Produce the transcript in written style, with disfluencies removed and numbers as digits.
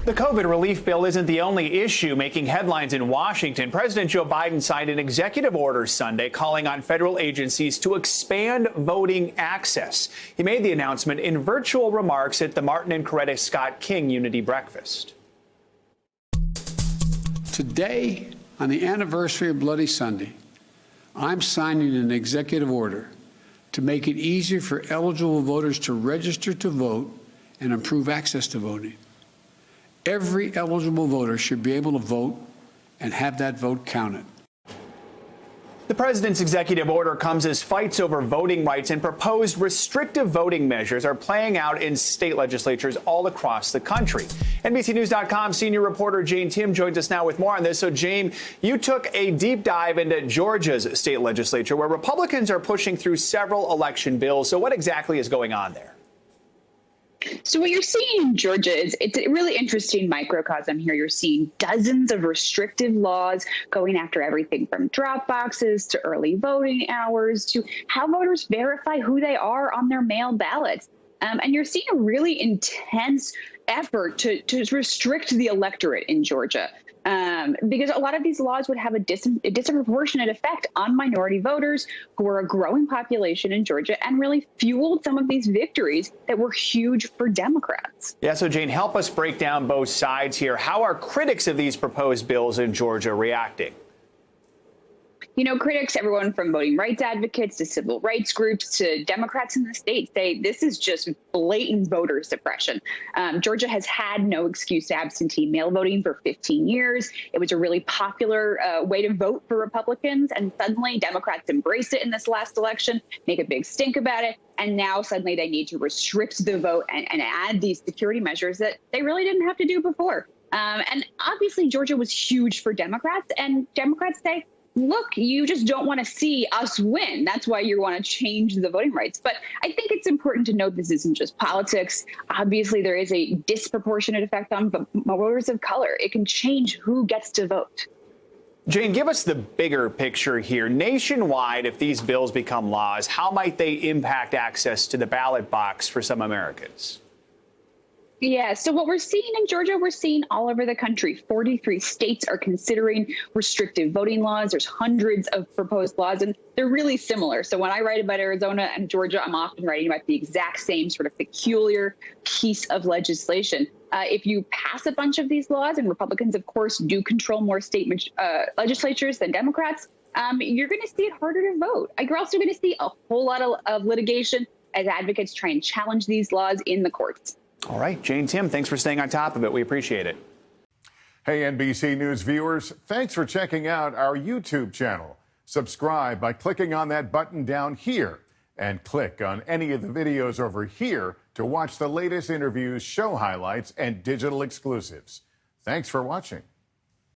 The COVID relief bill isn't the only issue making headlines in Washington. President Joe Biden signed an executive order Sunday calling on federal agencies to expand voting access. He made the announcement in virtual remarks at the Martin and Coretta Scott King Unity Breakfast. Today, on the anniversary of Bloody Sunday, I'm signing an executive order to make it easier for eligible voters to register to vote and improve access to voting. Every eligible voter should be able to vote and have that vote counted. The president's executive order comes as fights over voting rights and proposed restrictive voting measures are playing out in state legislatures all across the country. NBCNews.com senior reporter Jane Timm joins us now with more on this. So, Jane, you took a deep dive into Georgia's state legislature, where Republicans are pushing through several election bills. So what exactly is going on there? So what you're seeing in Georgia is it's a really interesting microcosm here. You're seeing dozens of restrictive laws going after everything from drop boxes to early voting hours to how voters verify who they are on their mail ballots. And you're seeing a really intense effort to restrict the electorate in Georgia. Because a lot of these laws would have a disproportionate effect on minority voters who are a growing population in Georgia and really fueled some of these victories that were huge for Democrats. Yeah, so Jane, help us break down both sides here. How are critics of these proposed bills in Georgia reacting? You know, critics, everyone from voting rights advocates to civil rights groups to Democrats in the state, say this is just blatant voter suppression. Georgia has had no excuse to absentee mail voting for 15 years. It was a really popular way to vote for Republicans. And suddenly Democrats embraced it in this last election, make a big stink about it. And now suddenly they need to restrict the vote and add these security measures that they really didn't have to do before. And obviously, Georgia was huge for Democrats, and Democrats say, look, you just don't want to see us win. That's why you want to change the voting rights. But I think it's important to note this isn't just politics. Obviously, there is a disproportionate effect on voters of color. It can change who gets to vote. Jane, give us the bigger picture here. Nationwide, if these bills become laws, how might they impact access to the ballot box for some Americans? Yeah, so what we're seeing in Georgia, we're seeing all over the country. 43 states are considering restrictive voting laws. There's hundreds of proposed laws, and they're really similar. So when I write about Arizona and Georgia, I'm often writing about the exact same sort of peculiar piece of legislation. If you pass a bunch of these laws, and Republicans, of course, do control more state legislatures than Democrats, you're going to see it harder to vote. You're also going to see a whole lot of litigation as advocates try and challenge these laws in the courts. All right, Jane Timm, thanks for staying on top of it. We appreciate it. Hey, NBC News viewers, thanks for checking out our YouTube channel. Subscribe by clicking on that button down here and click on any of the videos over here to watch the latest interviews, show highlights, and digital exclusives. Thanks for watching.